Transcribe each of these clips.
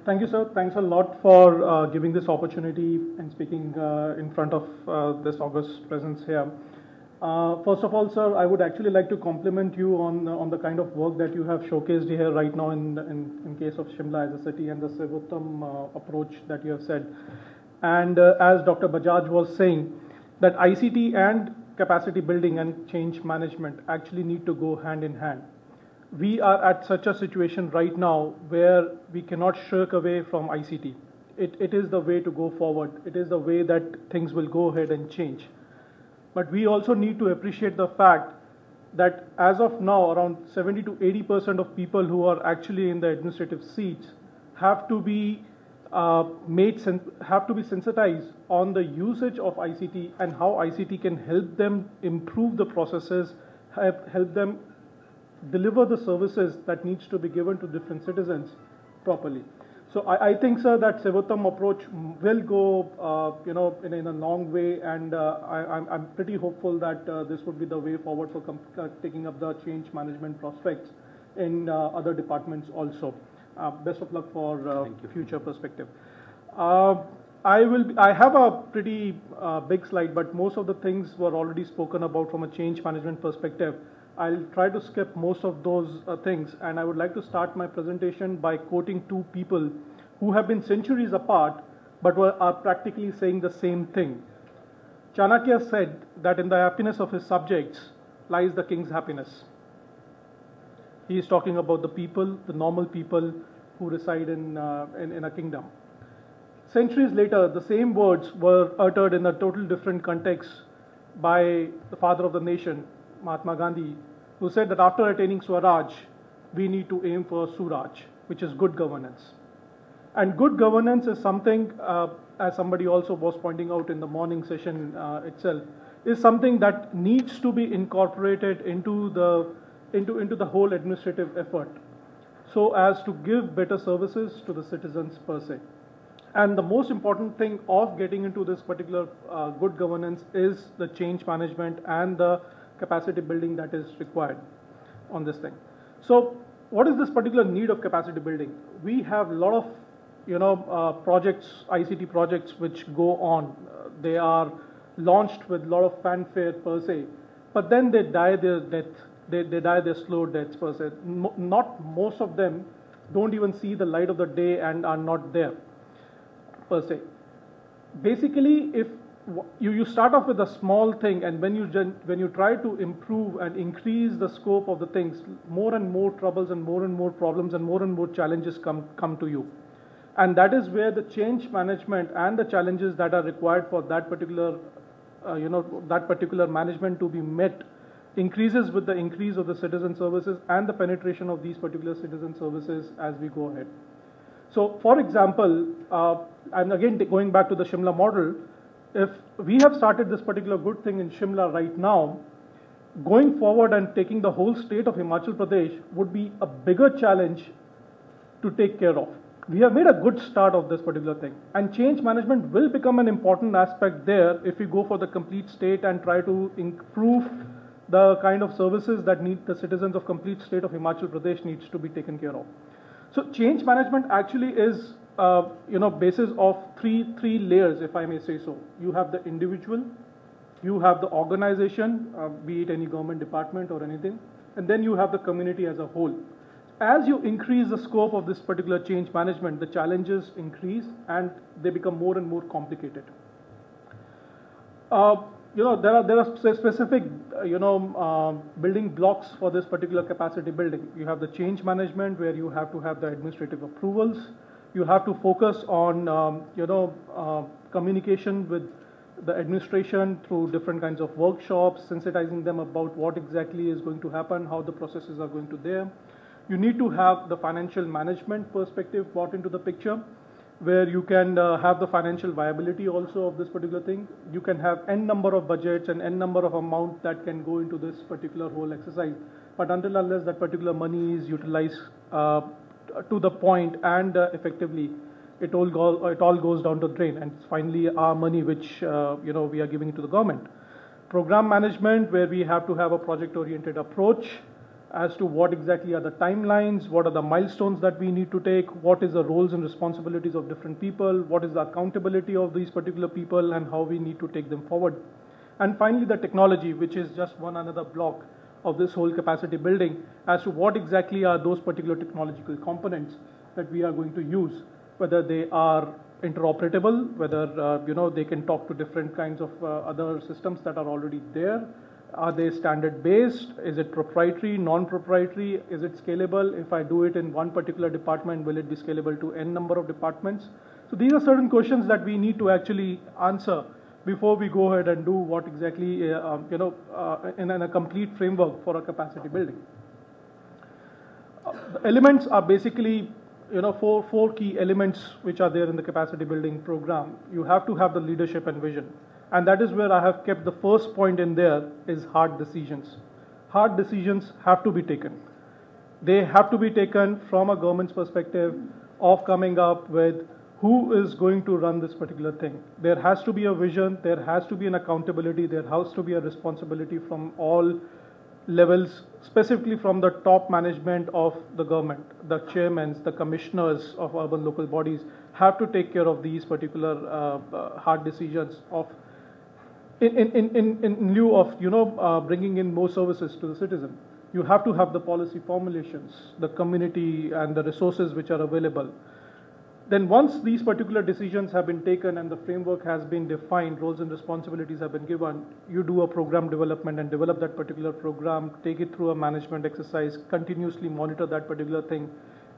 Thank you, sir. Thanks a lot for giving this opportunity and speaking in front of this august presence here. First of all, sir, I would actually like to compliment you on the kind of work that you have showcased here right now in case of Shimla as a city and the Sevottam approach that you have said. And as Dr. Bajaj was saying, that ICT and capacity building and change management actually need to go hand in hand. We are at such a situation right now where we cannot shirk away from ICT. It is the way to go forward. It is the way that things will go ahead and change. But we also need to appreciate the fact that as of now, around 70 to 80% of people who are actually in the administrative seats have to be have to be sensitized on the usage of ICT and how ICT can help them improve the processes, help them deliver the services that needs to be given to different citizens properly. So I think, sir, that Sevottam approach will go, in a long way, and I'm pretty hopeful that this would be the way forward for taking up the change management prospects in other departments also. Best of luck for future perspective. I have a pretty big slide, but most of the things were already spoken about from a change management perspective. I'll try to skip most of those things, and I would like to start my presentation by quoting two people who have been centuries apart but are practically saying the same thing. Chanakya said that in the happiness of his subjects lies the king's happiness. He is talking about the people, the normal people who reside in a kingdom. Centuries later, the same words were uttered in a total different context by the father of the nation, Mahatma Gandhi, who said that after attaining Swaraj, we need to aim for Suraj, which is good governance. And good governance is something, as somebody also was pointing out in the morning session itself, is something that needs to be incorporated into the whole administrative effort, so as to give better services to the citizens per se. And the most important thing of getting into this particular good governance is the change management and the capacity building that is required on this thing. So what is this particular need of capacity building? We have a lot of projects, ICT projects, which go on. They are launched with a lot of fanfare per se, but then they die their death. They die their slow deaths per se. Not most of them don't even see the light of the day and are not there per se. Basically, if you start off with a small thing, and when you try to improve and increase the scope of the things, more and more troubles and more problems and more challenges come to you. And that is where the change management and the challenges that are required for that particular management to be met increases with the increase of the citizen services and the penetration of these particular citizen services as we go ahead. So, for example, and again going back to the Shimla model, if we have started this particular good thing in Shimla right now, going forward and taking the whole state of Himachal Pradesh would be a bigger challenge to take care of. We have made a good start of this particular thing, and change management will become an important aspect there if we go for the complete state and try to improve the kind of services that the citizens of complete state of Himachal Pradesh needs to be taken care of. So change management actually is basis of three layers, if I may say so. You have the individual, you have the organization, be it any government department or anything, and then you have the community as a whole. As you increase the scope of this particular change management, the challenges increase and they become more and more complicated. There are specific building blocks for this particular capacity building. You have the change management, where you have to have the administrative approvals. You have to focus on communication with the administration through different kinds of workshops, sensitizing them about what exactly is going to happen, how the processes are going to there. You need to have the financial management perspective brought into the picture, where you can have the financial viability also of this particular thing. You can have n number of budgets and n number of amount that can go into this particular whole exercise. But until unless that particular money is utilized to the point and effectively, it all goes down the drain, and it's finally our money which we are giving to the government. Program management, where we have to have a project-oriented approach. as to what exactly are the timelines, what are the milestones that we need to take, what is the roles and responsibilities of different people, what is the accountability of these particular people, and how we need to take them forward. And finally, the technology, which is just one another block of this whole capacity building, as to what exactly are those particular technological components that we are going to use, whether they are interoperable, whether they can talk to different kinds of other systems that are already there. Are they standard based? Is it proprietary, non-proprietary? Is it scalable? If I do it in one particular department, will it be scalable to n number of departments? So these are certain questions that we need to actually answer before we go ahead and do what exactly in a complete framework for a capacity building. The elements are basically four key elements which are there in the capacity building program. You have to have the leadership and vision. And that is where I have kept the first point in there is hard decisions. Hard decisions have to be taken. They have to be taken from a government's perspective of coming up with who is going to run this particular thing. There has to be a vision, there has to be an accountability, there has to be a responsibility from all levels, specifically from the top management of the government. The chairmen, the commissioners of urban local bodies have to take care of these particular hard decisions of in lieu of bringing in more services to the citizen. You have to have the policy formulations, the community and the resources which are available. Then once these particular decisions have been taken and the framework has been defined, roles and responsibilities have been given, you do a program development and develop that particular program, take it through a management exercise, continuously monitor that particular thing,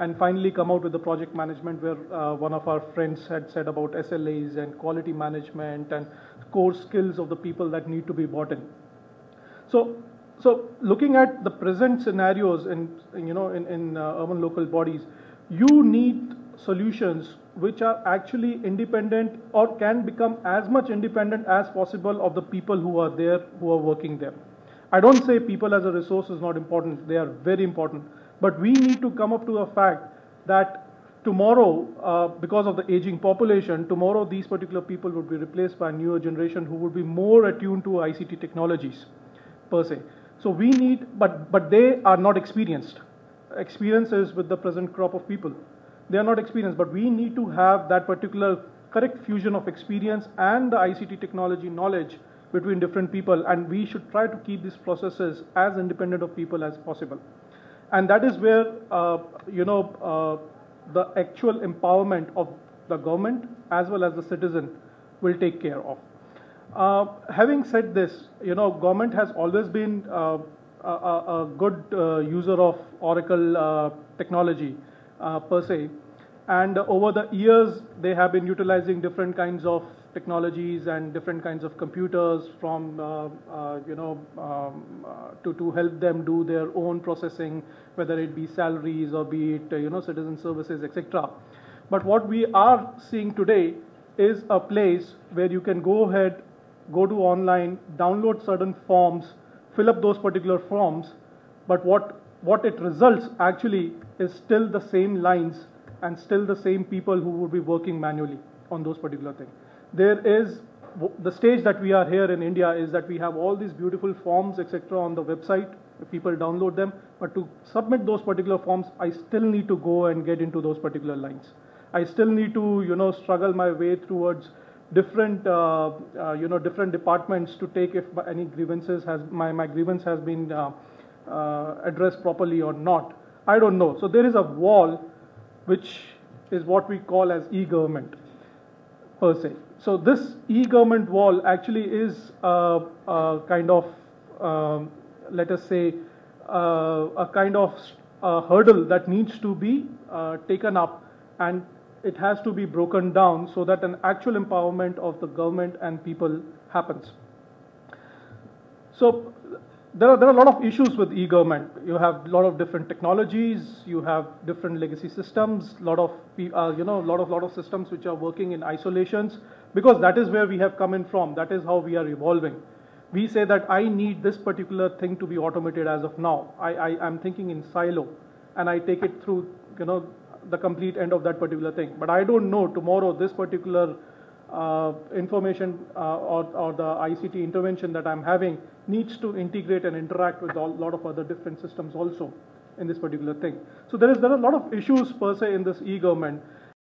and finally come out with the project management where one of our friends had said about SLAs and quality management and core skills of the people that need to be brought in. So looking at the present scenarios in urban local bodies, you need solutions which are actually independent or can become as much independent as possible of the people who are there, who are working there. I don't say people as a resource is not important, they are very important. But we need to come up to a fact that tomorrow, because of the aging population, tomorrow these particular people would be replaced by a newer generation who would be more attuned to ICT technologies per se. So we need, but they are not experienced. Experience is with the present crop of people. They are not experienced, but we need to have that particular correct fusion of experience and the ICT technology knowledge between different people, and we should try to keep these processes as independent of people as possible. And that is where the actual empowerment of the government as well as the citizen will take care of. Having said this, government has always been a good user of Oracle technology per se, and over the years they have been utilizing different kinds of technologies and different kinds of computers from to help them do their own processing, whether it be salaries or be it citizen services, etc. But what we are seeing today is a place where you can go ahead, go to online, download certain forms, fill up those particular forms, but what it results actually is still the same lines and still the same people who would be working manually on those particular things. There is the stage that we are here in India is that we have all these beautiful forms, etc. on the website. People download them, but to submit those particular forms, I still need to go and get into those particular lines. I still need to struggle my way towards different different departments to take if any grievances has my grievance has been addressed properly or not. I don't know. So there is a wall which is what we call as e-government per se. So this e-government wall actually is a kind of, let us say, a kind of hurdle that needs to be taken up, and it has to be broken down so that an actual empowerment of the government and people happens. So there are a lot of issues with e-government. You have a lot of different technologies, you have different legacy systems, lot of systems which are working in isolations, because that is where we have come in from. That is how we are evolving. We say that I need this particular thing to be automated as of now. I am thinking in silo, and I take it through the complete end of that particular thing. But I don't know tomorrow this particular information or the ICT intervention that I'm having needs to integrate and interact with a lot of other different systems also in this particular thing. So there are a lot of issues per se in this e-government.